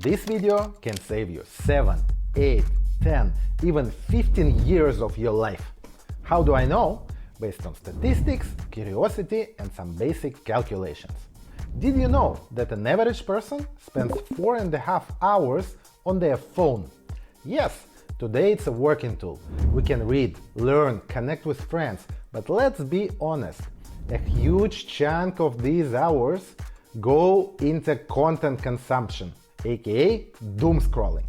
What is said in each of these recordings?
This video can save you 7, 8, 10, even 15 years of your life. How do I know? Based on statistics, curiosity, and some basic calculations. Did you know that an average person spends 4.5 hours on their phone? Yes, today it's a working tool. We can read, learn, connect with friends, but let's be honest, a huge chunk of these hours go into content consumption, aka doom scrolling.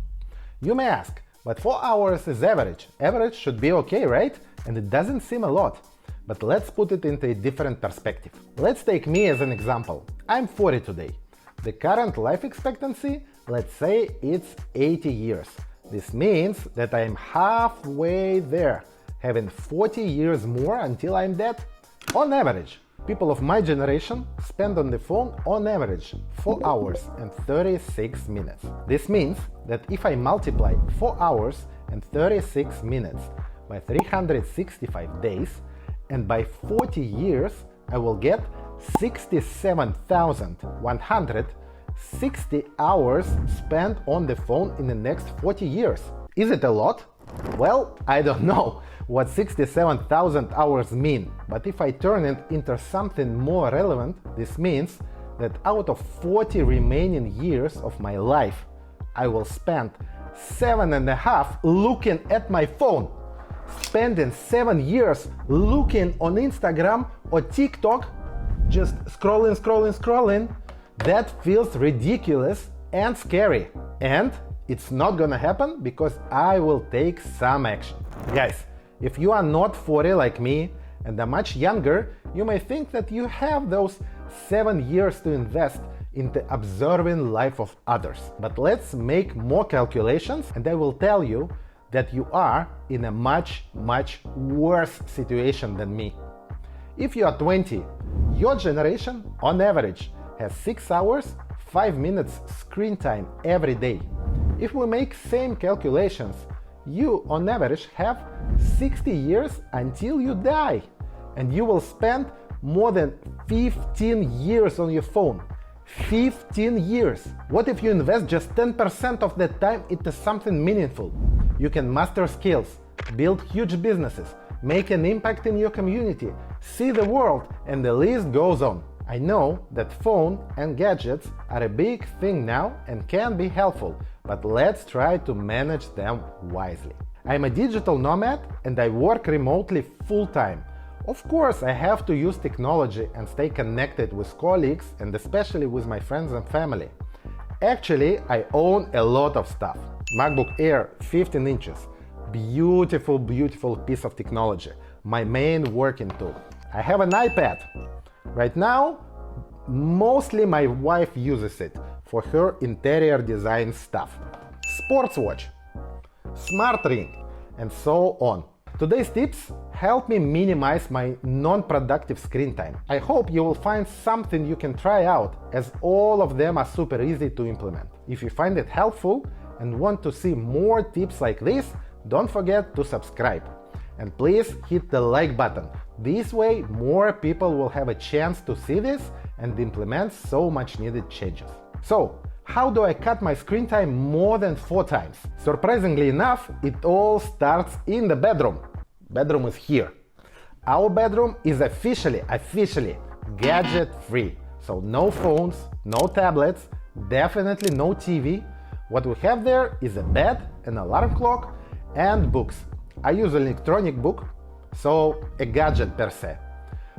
You may ask, but 4 hours is average. Average should be okay, right? And it doesn't seem a lot. But let's put it into a different perspective. Let's take me as an example. I'm 40 today. The current life expectancy, let's say it's 80 years. This means that I'm halfway there, having 40 years more until I'm dead. On average, people of my generation spend on the phone on average 4 hours and 36 minutes. This means that if I multiply 4 hours and 36 minutes by 365 days, and by 40 years, I will get 67,160 hours spent on the phone in the next 40 years. Is it a lot? Well, I don't know what 67,000 hours mean, but if I turn it into something more relevant, this means that out of 40 remaining years of my life, I will spend 7.5 looking at my phone. Spending 7 years looking on Instagram or TikTok, just scrolling, that feels ridiculous and scary. And it's not gonna happen because I will take some action. Guys, if you are not 40 like me and are much younger, you may think that you have those 7 years to invest into observing life of others. But let's make more calculations and I will tell you that you are in a much worse situation than me. If you are 20, your generation, on average, has 6 hours, 5 minutes screen time every day. If we make same calculations, you, on average, have 60 years until you die, and you will spend more than 15 years on your phone. 15 years! What if you invest just 10% of that time into something meaningful? You can master skills, build huge businesses, make an impact in your community, see the world, and the list goes on. I know that phone and gadgets are a big thing now and can be helpful, but let's try to manage them wisely. I'm a digital nomad and I work remotely full-time. Of course, I have to use technology and stay connected with colleagues and especially with my friends and family. Actually, I own a lot of stuff. MacBook Air 15 inches, beautiful piece of technology, my main working tool. I have an iPad. Right now, mostly my wife uses it for her interior design stuff. Sports watch, smart ring, and so on. Today's tips help me minimize my non-productive screen time. I hope you will find something you can try out, as all of them are super easy to implement. If you find it helpful and want to see more tips like this, don't forget to subscribe. And please hit the like button. This way, more people will have a chance to see this and implement so much needed changes. So, how do I cut my screen time more than 4 times? Surprisingly enough, it all starts in the bedroom. Bedroom is here. Our bedroom is officially gadget-free. So no phones, no tablets, definitely no TV. What we have there is a bed, an alarm clock, and books. I use an electronic book, so a gadget per se.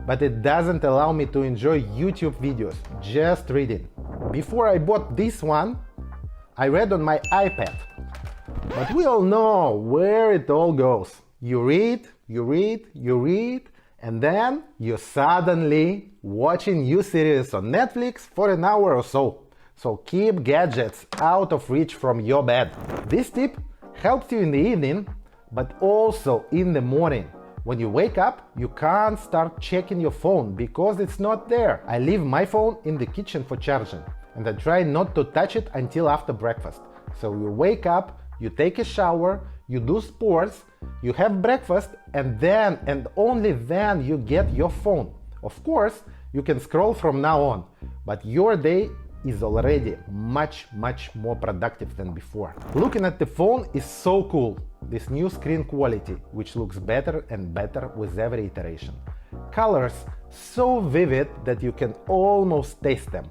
But it doesn't allow me to enjoy YouTube videos, just reading. Before I bought this one, I read on my iPad. But we all know where it all goes. You read, and then you're suddenly watching new series on Netflix for an hour or so. So keep gadgets out of reach from your bed. This tip helps you in the evening, but also in the morning. When you wake up, you can't start checking your phone because it's not there. I leave my phone in the kitchen for charging, and I try not to touch it until after breakfast. So you wake up, you take a shower, you do sports, you have breakfast, and then and only then you get your phone. Of course, you can scroll from now on, but your day is already much more productive than before. Looking at the phone is so cool. This new screen quality, which looks better and better with every iteration. Colors so vivid that you can almost taste them.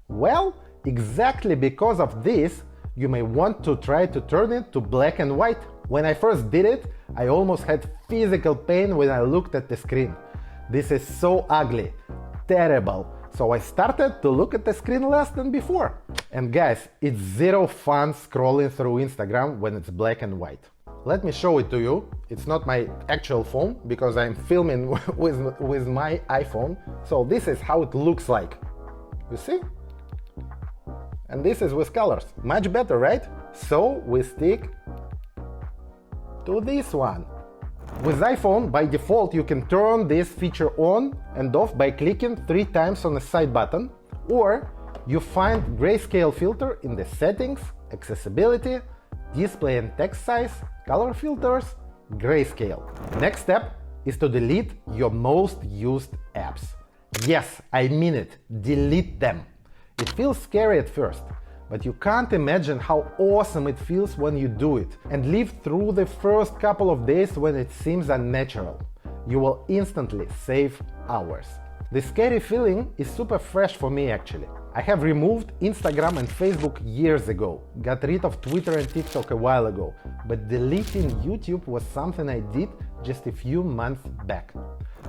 Well, exactly because of this, you may want to try to turn it to black and white. When I first did it, I almost had physical pain when I looked at the screen. This is so ugly, terrible. So I started to look at the screen less than before. And guys, it's zero fun scrolling through Instagram when it's black and white. Let me show it to you. It's not my actual phone because I'm filming with my iPhone. So this is how it looks like. You see? And this is with colors. Much better, right? So we stick to this one. With iPhone, by default, you can turn this feature on and off by clicking 3 times on the side button, or you find grayscale filter in the settings, accessibility, display and text size, color filters, grayscale. Next step is to delete your most used apps. Yes, I mean it, delete them. It feels scary at first, but you can't imagine how awesome it feels when you do it and live through the first couple of days when it seems unnatural. You will instantly save hours. The scary feeling is super fresh for me actually. I have removed Instagram and Facebook years ago, got rid of Twitter and TikTok a while ago, but deleting YouTube was something I did just a few months back.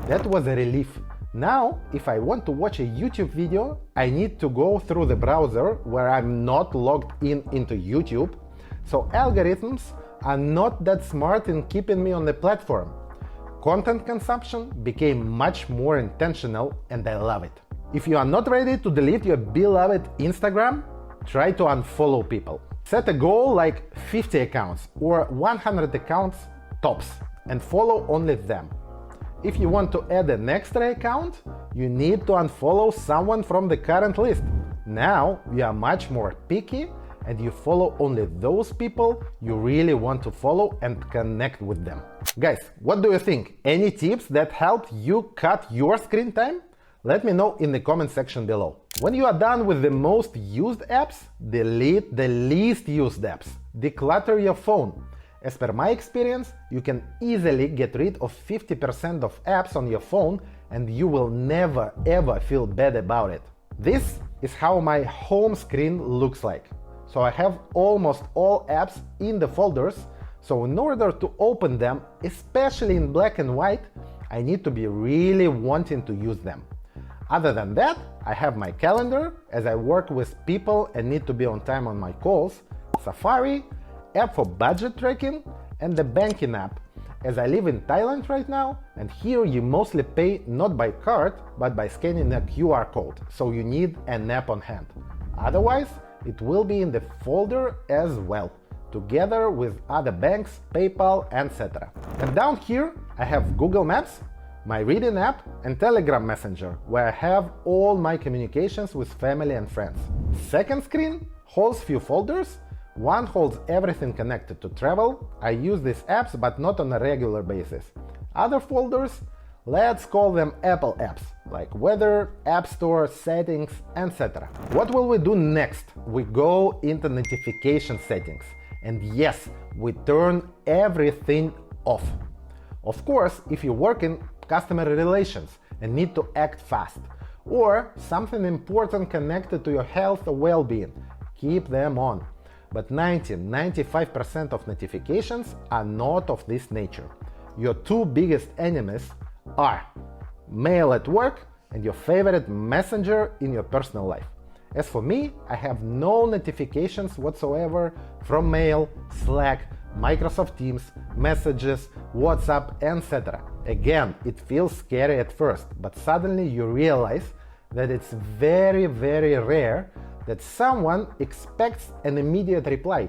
That was a relief. Now, if I want to watch a YouTube video, I need to go through the browser where I'm not logged into YouTube, so algorithms are not that smart in keeping me on the platform. Content consumption became much more intentional and I love it. If you are not ready to delete your beloved Instagram, try to unfollow people. Set a goal like 50 accounts or 100 accounts tops and follow only them. If you want to add an extra account, you need to unfollow someone from the current list. Now you are much more picky and you follow only those people you really want to follow and connect with them. Guys, what do you think? Any tips that helped you cut your screen time? Let me know in the comment section below. When you are done with the most used apps, delete the least used apps. Declutter your phone. As per my experience, you can easily get rid of 50% of apps on your phone and you will never ever feel bad about it. This is how my home screen looks like. So I have almost all apps in the folders, so in order to open them, especially in black and white, I need to be really wanting to use them. Other than that, I have my calendar, as I work with people and need to be on time on my calls, Safari, app for budget tracking, and the banking app, as I live in Thailand right now, and here you mostly pay not by card, but by scanning a QR code, so you need an app on hand. Otherwise, it will be in the folder as well, together with other banks, PayPal, etc. And down here, I have Google Maps, my reading app, and Telegram Messenger, where I have all my communications with family and friends. Second screen holds few folders. One holds everything connected to travel. I use these apps, but not on a regular basis. Other folders, let's call them Apple apps, like weather, App Store, settings, etc. What will we do next? We go into notification settings. And yes, we turn everything off. Of course, if you work in customer relations and need to act fast, or something important connected to your health or well-being, keep them on. But 90–95% of notifications are not of this nature. Your two biggest enemies are mail at work and your favorite messenger in your personal life. As for me, I have no notifications whatsoever from mail, Slack, Microsoft Teams, messages, WhatsApp, etc. Again, it feels scary at first, but suddenly you realize that it's very rare that someone expects an immediate reply.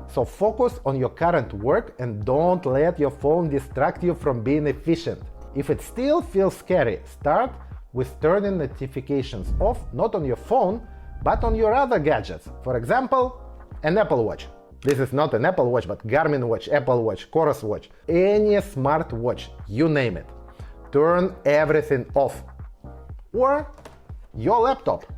So focus on your current work and don't let your phone distract you from being efficient. If it still feels scary, start with turning notifications off not on your phone, but on your other gadgets. For example, an Apple Watch. This is not an Apple Watch, but Garmin Watch, Apple Watch, Chorus Watch, any smart watch, you name it. Turn everything off. Or your laptop.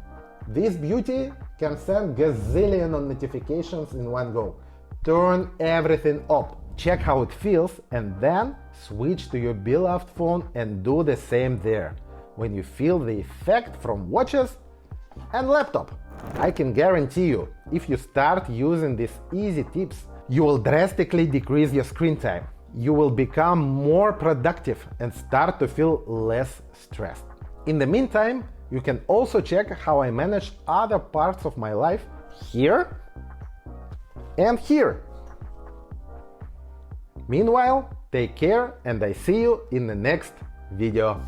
This beauty can send gazillion of notifications in one go. Turn everything up, check how it feels, and then switch to your beloved phone and do the same there. When you feel the effect from watches and laptop, I can guarantee you, if you start using these easy tips, you will drastically decrease your screen time. You will become more productive and start to feel less stressed. In the meantime, you can also check how I manage other parts of my life here and here. Meanwhile, take care and I see you in the next video.